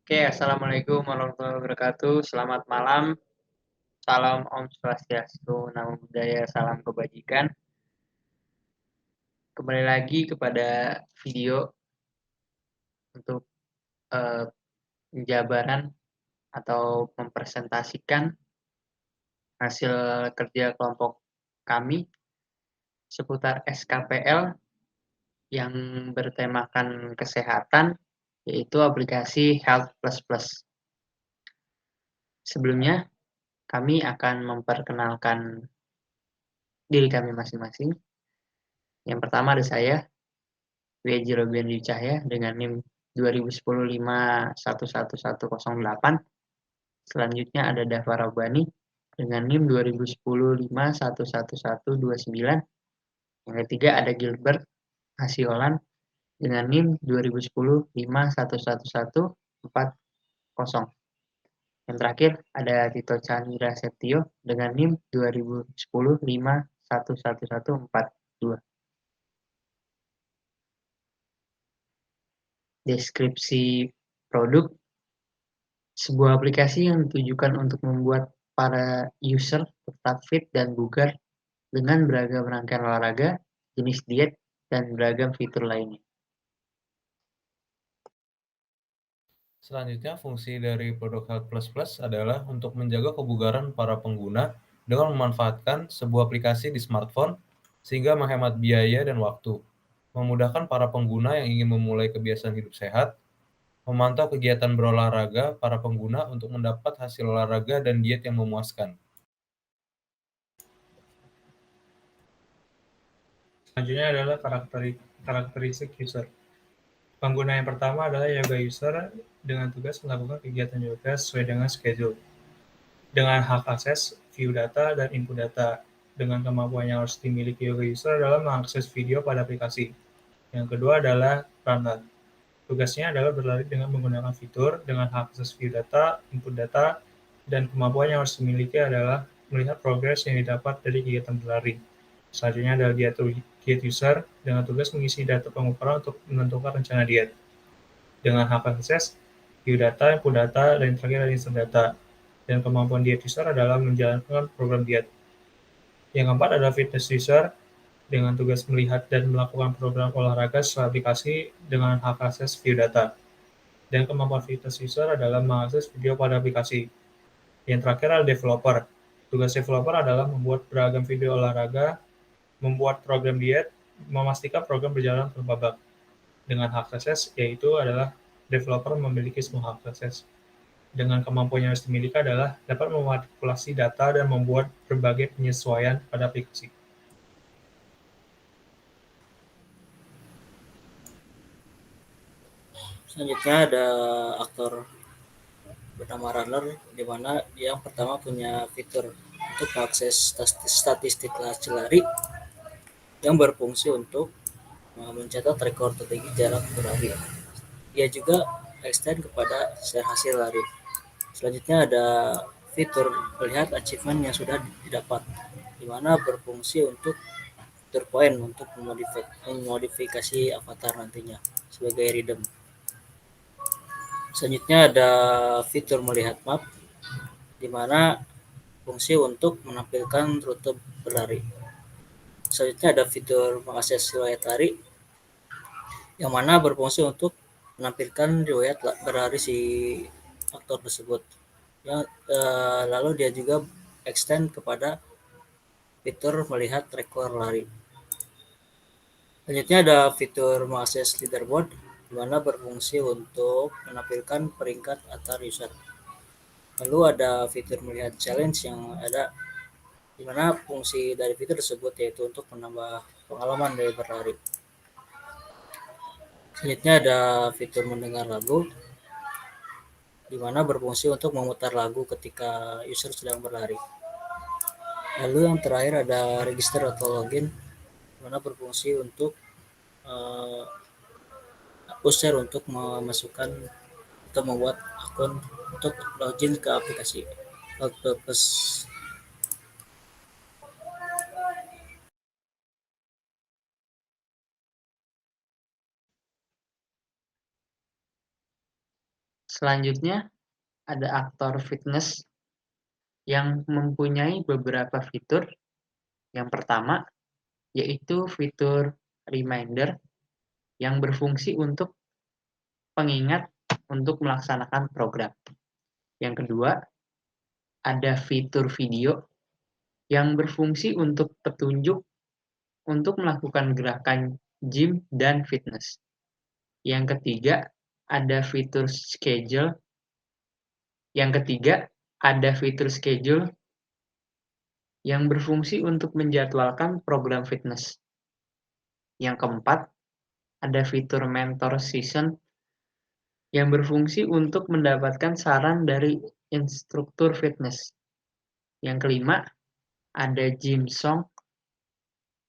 Oke, assalamualaikum warahmatullahi wabarakatuh. Selamat malam. Salam Om Swastiastu, Namo Buddhaya, salam kebajikan. Kembali lagi kepada video untuk penjabaran atau mempresentasikan hasil kerja kelompok kami seputar SKPL yang bertemakan kesehatan, yaitu aplikasi Health Plus Plus. Sebelumnya, kami akan memperkenalkan diri kami masing-masing. Yang pertama ada saya, Weji Robian Cahya dengan NIM 2010-5111108. Selanjutnya ada Dava Rabbani dengan NIM 2010-5111129. Yang ketiga ada Gilbert Hasiolan dengan NIM 2010-5111140. Yang terakhir ada Tito Chandra Setio dengan NIM 2010-5111142. Deskripsi produk: sebuah aplikasi yang ditujukan untuk membuat para user tetap fit dan bugar dengan beragam rangkaian olahraga, jenis diet, dan beragam fitur lainnya. Selanjutnya, fungsi dari produk Health Plus Plus adalah untuk menjaga kebugaran para pengguna dengan memanfaatkan sebuah aplikasi di smartphone sehingga menghemat biaya dan waktu, memudahkan para pengguna yang ingin memulai kebiasaan hidup sehat, memantau kegiatan berolahraga para pengguna untuk mendapat hasil olahraga dan diet yang memuaskan. Selanjutnya adalah karakteristik user. Pengguna yang pertama adalah yoga user dengan tugas melakukan kegiatan yoga sesuai dengan schedule. Dengan hak akses, view data, dan input data. Dengan kemampuan yang harus dimiliki yoga user adalah mengakses video pada aplikasi. Yang kedua adalah runner. Tugasnya adalah berlari dengan menggunakan fitur dengan hak akses view data, input data, dan kemampuan yang harus dimiliki adalah melihat progres yang didapat dari kegiatan berlari. Selanjutnya adalah diet user dengan tugas mengisi data pengukuran untuk menentukan rencana diet. Dengan hak akses, view data, input data, dan yang terakhir adalah insert data. Dan kemampuan diet user adalah menjalankan program diet. Yang keempat adalah fitness user dengan tugas melihat dan melakukan program olahraga sesuai aplikasi dengan hak akses view data. Dan kemampuan fitness user adalah mengakses video pada aplikasi. Yang terakhir adalah developer. Tugas developer adalah membuat beragam video olahraga, membuat program diet, memastikan program berjalan tanpa bug. Dengan hak akses, yaitu adalah developer memiliki semua hak akses. Dengan kemampuan yang harus dimiliki adalah dapat memanipulasi data dan membuat berbagai penyesuaian pada aplikasi. Selanjutnya ada aktor bernama Runner, di mana yang pertama punya fitur untuk mengakses statistik lari yang berfungsi untuk mencatat rekor tertinggi jarak berlari. Ia juga extend kepada share hasil lari. Selanjutnya ada fitur melihat achievement yang sudah didapat, di mana berfungsi untuk fitur poin untuk memodifikasi avatar nantinya sebagai redeem. Selanjutnya ada fitur melihat map, di mana fungsi untuk menampilkan rute berlari. Selanjutnya ada fitur mengakses riwayat lari, yang mana berfungsi untuk menampilkan riwayat berlari si aktor tersebut. Lalu dia juga extend kepada fitur melihat rekor lari. Selanjutnya ada fitur mengakses leaderboard, di mana berfungsi untuk menampilkan peringkat antar user. Lalu ada fitur melihat challenge yang ada, di mana fungsi dari fitur tersebut yaitu untuk menambah pengalaman dari berlari. Selanjutnya ada fitur mendengar lagu, di mana berfungsi untuk memutar lagu ketika user sedang berlari. Lalu yang terakhir ada register atau login, di mana berfungsi untuk user untuk memasukkan atau membuat akun untuk login ke aplikasi Octopus. Selanjutnya ada aktor fitness yang mempunyai beberapa fitur. Yang pertama yaitu fitur reminder yang berfungsi untuk pengingat untuk melaksanakan program. Yang kedua, ada fitur video yang berfungsi untuk petunjuk untuk melakukan gerakan gym dan fitness. Yang ketiga, ada fitur schedule. Yang ketiga, ada fitur schedule yang berfungsi untuk menjadwalkan program fitness. Yang keempat, ada fitur mentor session yang berfungsi untuk mendapatkan saran dari instruktur fitness. Yang kelima, ada gym song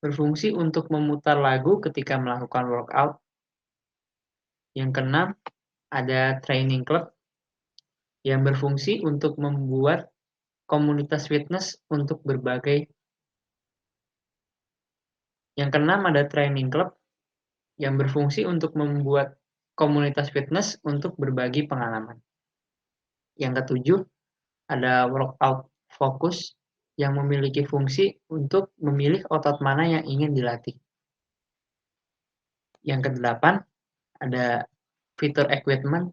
berfungsi untuk memutar lagu ketika melakukan workout. Yang keenam, ada training club yang berfungsi untuk membuat komunitas fitness untuk berbagai. Yang keenam, ada training club yang berfungsi untuk membuat komunitas fitness untuk berbagi pengalaman. Yang ketujuh, ada workout fokus yang memiliki fungsi untuk memilih otot mana yang ingin dilatih. Yang kedelapan, ada fitur equipment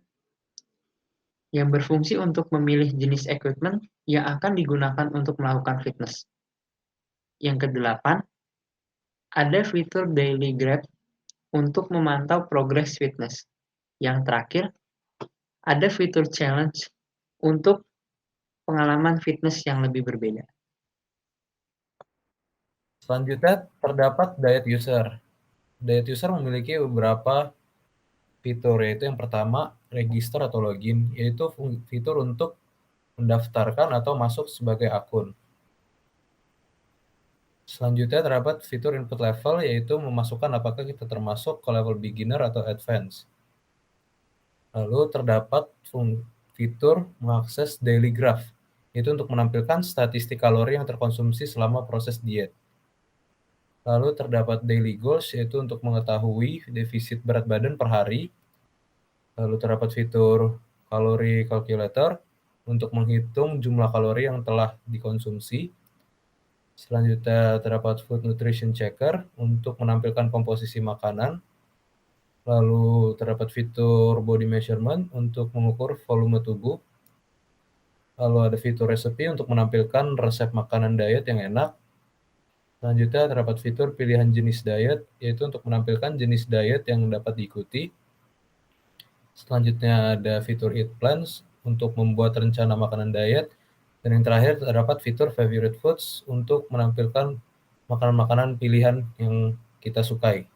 yang berfungsi untuk memilih jenis equipment yang akan digunakan untuk melakukan fitness. Yang kedelapan, ada fitur daily graph untuk memantau progres fitness. Yang terakhir, ada fitur challenge untuk pengalaman fitness yang lebih berbeda. Selanjutnya terdapat diet user. Diet user memiliki beberapa fitur, yaitu yang pertama, register atau login, yaitu fitur untuk mendaftarkan atau masuk sebagai akun. Selanjutnya terdapat fitur input level, yaitu memasukkan apakah kita termasuk ke level beginner atau advance. Lalu terdapat fitur mengakses daily graph, yaitu untuk menampilkan statistik kalori yang terkonsumsi selama proses diet. Lalu terdapat daily goals, yaitu untuk mengetahui defisit berat badan per hari. Lalu terdapat fitur kalori calculator untuk menghitung jumlah kalori yang telah dikonsumsi. Selanjutnya terdapat food nutrition checker untuk menampilkan komposisi makanan. Lalu terdapat fitur body measurement untuk mengukur volume tubuh. Lalu ada fitur resepi untuk menampilkan resep makanan diet yang enak. Selanjutnya terdapat fitur pilihan jenis diet, yaitu untuk menampilkan jenis diet yang dapat diikuti. Selanjutnya ada fitur eat plans untuk membuat rencana makanan diet. Dan yang terakhir terdapat fitur favorite foods untuk menampilkan makanan-makanan pilihan yang kita sukai.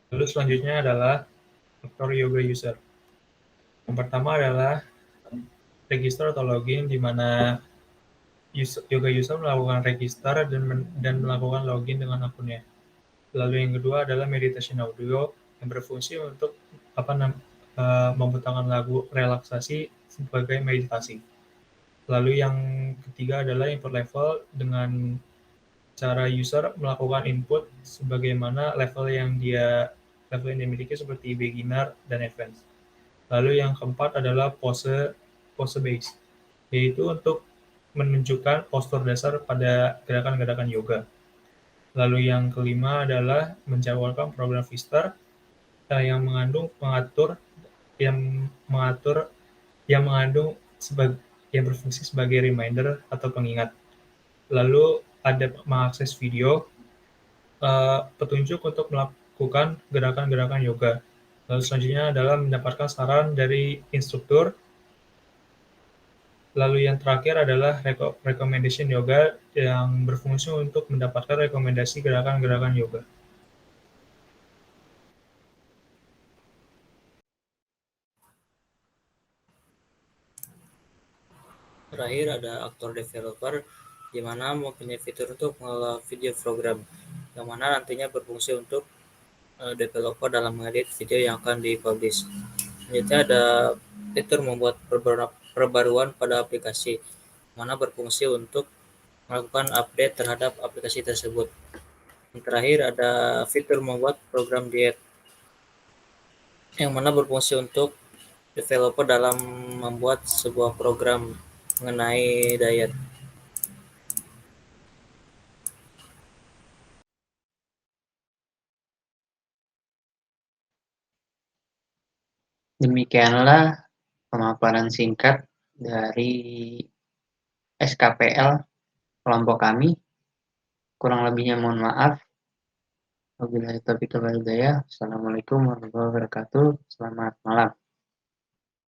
Lalu selanjutnya adalah faktor yoga user. Yang pertama adalah register atau login, di mana yoga user melakukan register dan melakukan login dengan akunnya. Lalu yang kedua adalah meditation audio yang berfungsi untuk memutarkan lagu relaksasi sebagai meditasi. Lalu yang ketiga adalah input level, dengan cara user melakukan input sebagaimana level yang dimiliki seperti beginner dan advanced. Lalu yang keempat adalah pose base, yaitu untuk menunjukkan postur dasar pada gerakan-gerakan yoga. Lalu yang kelima adalah menjadwalkan program visitor yang berfungsi sebagai reminder atau pengingat. Lalu ada mengakses video, petunjuk untuk melakukan gerakan-gerakan yoga. Lalu selanjutnya adalah mendapatkan saran dari instruktur. Lalu yang terakhir adalah recommendation yoga yang berfungsi untuk mendapatkan rekomendasi gerakan-gerakan yoga. Terakhir ada aktor developer, di mana mempunyai fitur untuk mengelola video program, yang mana nantinya berfungsi untuk developer dalam mengedit video yang akan dipublish. Selanjutnya ada fitur membuat perbaruan pada aplikasi, mana berfungsi untuk melakukan update terhadap aplikasi tersebut. Yang terakhir ada fitur membuat program diet, yang mana berfungsi untuk developer dalam membuat sebuah program mengenai diet. Demikianlah pemaparan singkat dari SKPL kelompok kami. Kurang lebihnya mohon maaf. Wabillahi taufiq wal hidayah. Assalamualaikum warahmatullahi wabarakatuh. Selamat malam.